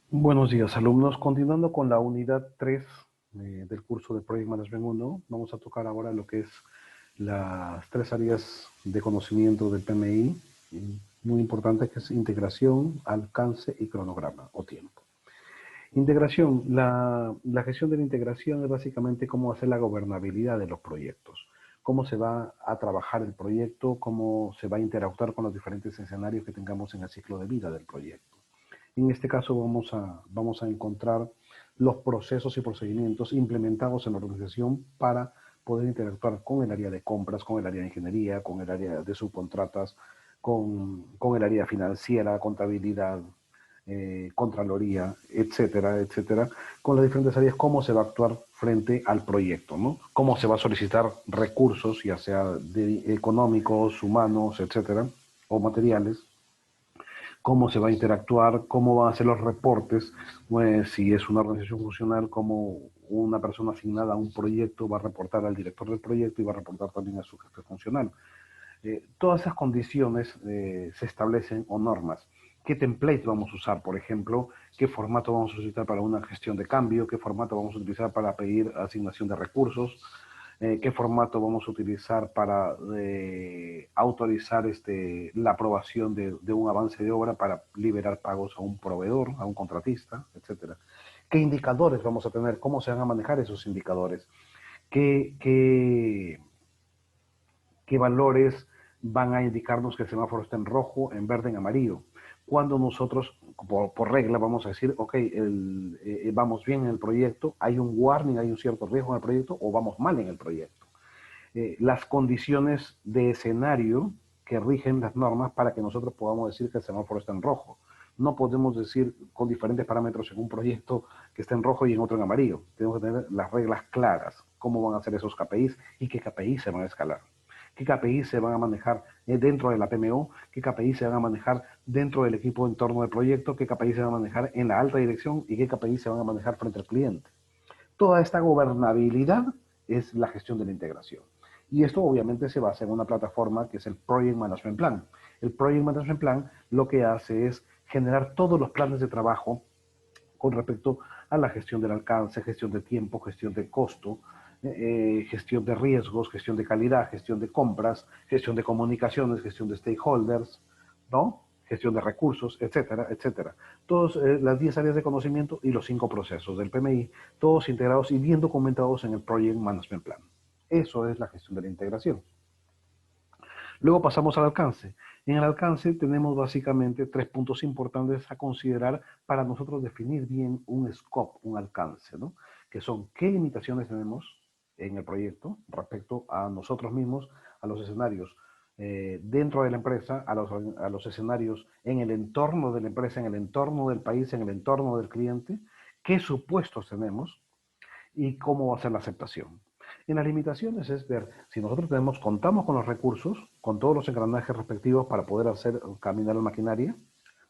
Buenos días, alumnos. Continuando con la unidad 3 del curso de Project Management 1, vamos a tocar ahora lo que es las tres áreas de conocimiento del PMI, muy importante, que es integración, alcance y cronograma o tiempo. Integración. La gestión de la integración es básicamente cómo hacer la gobernabilidad de los proyectos, cómo se va a trabajar el proyecto, cómo se va a interactuar con los diferentes escenarios que tengamos en el ciclo de vida del proyecto. En este caso vamos a encontrar los procesos y procedimientos implementados en la organización para poder interactuar con el área de compras, con el área de ingeniería, con el área de subcontratas, con el área financiera, contabilidad, contraloría, etcétera, etcétera, con las diferentes áreas, cómo se va a actuar frente al proyecto, ¿no? Cómo se va a solicitar recursos, ya sea económicos, humanos, etcétera, o materiales, cómo se va a interactuar, cómo van a ser los reportes, pues, si es una organización funcional, cómo una persona asignada a un proyecto va a reportar al director del proyecto y va a reportar también a su jefe funcional. Todas esas condiciones se establecen o normas. ¿Qué template vamos a usar? Por ejemplo, ¿qué formato vamos a utilizar para una gestión de cambio? ¿Qué formato vamos a utilizar para pedir asignación de recursos? ¿Qué formato vamos a utilizar para autorizar la aprobación de un avance de obra para liberar pagos a un proveedor, a un contratista, etcétera? ¿Qué indicadores vamos a tener? ¿Cómo se van a manejar esos indicadores? ¿Qué valores van a indicarnos que el semáforo está en rojo, en verde, en amarillo? Cuando nosotros, por regla, vamos a decir, ok, vamos bien en el proyecto, hay un warning, hay un cierto riesgo en el proyecto, o vamos mal en el proyecto. Las condiciones de escenario que rigen las normas para que nosotros podamos decir que el semáforo está en rojo. No podemos decir con diferentes parámetros en un proyecto que está en rojo y en otro en amarillo. Tenemos que tener las reglas claras, cómo van a ser esos KPIs y qué KPIs se van a escalar. ¿Qué KPIs se van a manejar dentro de la PMO? ¿Qué KPIs se van a manejar dentro del equipo en torno del proyecto? ¿Qué KPIs se van a manejar en la alta dirección? ¿Y qué KPIs se van a manejar frente al cliente? Toda esta gobernabilidad es la gestión de la integración. Y esto obviamente se basa en una plataforma que es el Project Management Plan. El Project Management Plan lo que hace es generar todos los planes de trabajo con respecto a la gestión del alcance, gestión de tiempo, gestión de costo, gestión de riesgos, gestión de calidad, gestión de compras, gestión de comunicaciones, gestión de stakeholders, ¿no? Gestión de recursos, etcétera, etcétera. Todas las 10 áreas de conocimiento y los 5 procesos del PMI, todos integrados y bien documentados en el Project Management Plan. Eso es la gestión de la integración. Luego pasamos al alcance. En el alcance tenemos básicamente tres puntos importantes a considerar para nosotros definir bien un scope, un alcance, ¿no? Que son qué limitaciones tenemos en el proyecto respecto a nosotros mismos, a los escenarios dentro de la empresa, a los escenarios en el entorno de la empresa, en el entorno del país, en el entorno del cliente, qué supuestos tenemos y cómo va a ser la aceptación. En las limitaciones es ver si nosotros contamos con los recursos, con todos los engranajes respectivos para poder hacer caminar la maquinaria,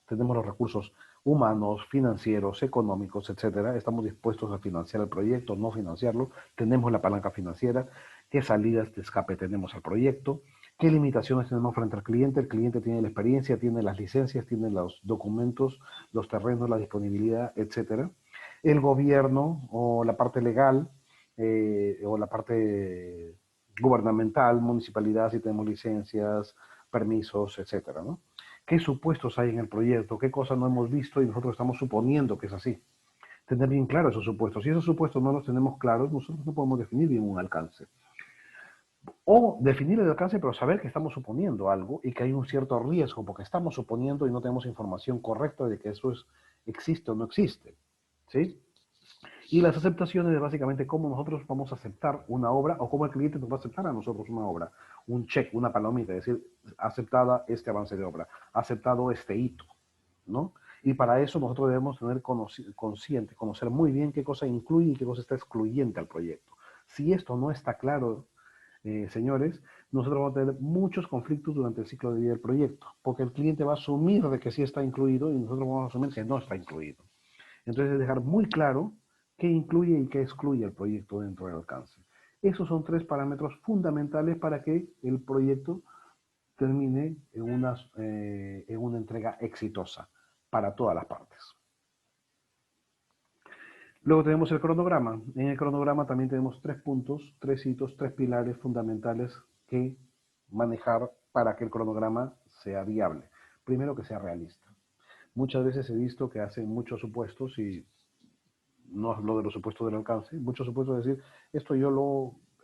tenemos los recursos humanos, financieros, económicos, etcétera. Estamos dispuestos a financiar el proyecto, no financiarlo. Tenemos la palanca financiera. ¿Qué salidas de escape tenemos al proyecto? ¿Qué limitaciones tenemos frente al cliente? El cliente tiene la experiencia, tiene las licencias, tiene los documentos, los terrenos, la disponibilidad, etcétera. El gobierno o la parte legal o la parte gubernamental, municipalidad, si tenemos licencias, permisos, etcétera, ¿no? ¿Qué supuestos hay en el proyecto? ¿Qué cosas no hemos visto y nosotros estamos suponiendo que es así? Tener bien claros esos supuestos. Si esos supuestos no los tenemos claros, nosotros no podemos definir bien un alcance. O definir el alcance, pero saber que estamos suponiendo algo y que hay un cierto riesgo porque estamos suponiendo y no tenemos información correcta de que eso existe o no existe. ¿Sí? Y las aceptaciones es básicamente cómo nosotros vamos a aceptar una obra o cómo el cliente nos va a aceptar a nosotros una obra. Un check, una palomita, es decir, aceptada este avance de obra, aceptado este hito, ¿no? Y para eso nosotros debemos tener consciente, conocer muy bien qué cosa incluye y qué cosa está excluyente al proyecto. Si esto no está claro, señores, nosotros vamos a tener muchos conflictos durante el ciclo de vida del proyecto, porque el cliente va a asumir de que sí está incluido y nosotros vamos a asumir que no está incluido. Entonces, dejar muy claro qué incluye y qué excluye el proyecto dentro del alcance. Esos son tres parámetros fundamentales para que el proyecto termine en una entrega exitosa para todas las partes. Luego tenemos el cronograma. En el cronograma también tenemos 3 puntos, 3 hitos, 3 pilares fundamentales que manejar para que el cronograma sea viable. Primero, que sea realista. Muchas veces he visto que hacen muchos supuestos y no hablo de los supuestos del alcance, muchos supuestos de decir,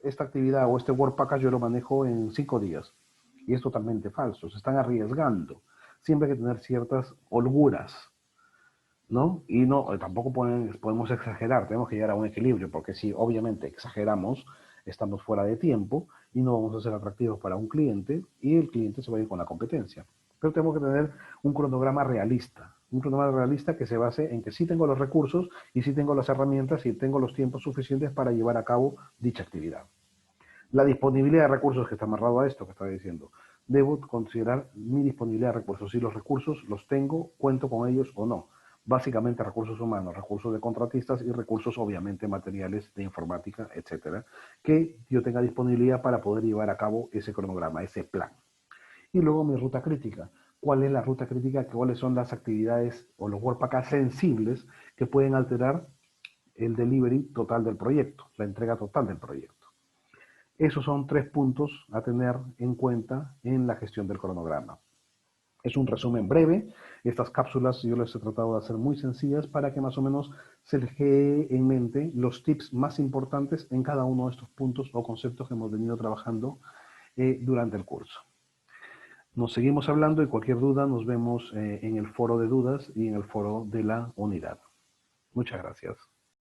esta actividad o este Work Package yo lo manejo en 5 días. Y es totalmente falso, se están arriesgando. Siempre hay que tener ciertas holguras, ¿no? Y no, tampoco podemos exagerar, tenemos que llegar a un equilibrio, porque si obviamente exageramos, estamos fuera de tiempo y no vamos a ser atractivos para un cliente y el cliente se va a ir con la competencia. Pero tenemos que tener un cronograma realista que se base en que sí tengo los recursos y sí tengo las herramientas y tengo los tiempos suficientes para llevar a cabo dicha actividad. La disponibilidad de recursos que está amarrado a esto que estaba diciendo. Debo considerar mi disponibilidad de recursos. Si los recursos los tengo, cuento con ellos o no. Básicamente recursos humanos, recursos de contratistas y recursos obviamente materiales de informática, etcétera, que yo tenga disponibilidad para poder llevar a cabo ese cronograma, ese plan. Y luego mi ruta crítica. ¿Cuál es la ruta crítica? ¿Cuáles son las actividades o los workpacks sensibles que pueden alterar el delivery total del proyecto, la entrega total del proyecto? Esos son 3 puntos a tener en cuenta en la gestión del cronograma. Es un resumen breve. Estas cápsulas yo les he tratado de hacer muy sencillas para que más o menos se les quede en mente los tips más importantes en cada uno de estos puntos o conceptos que hemos venido trabajando durante el curso. Nos seguimos hablando y cualquier duda nos vemos en el foro de dudas y en el foro de la unidad. Muchas gracias.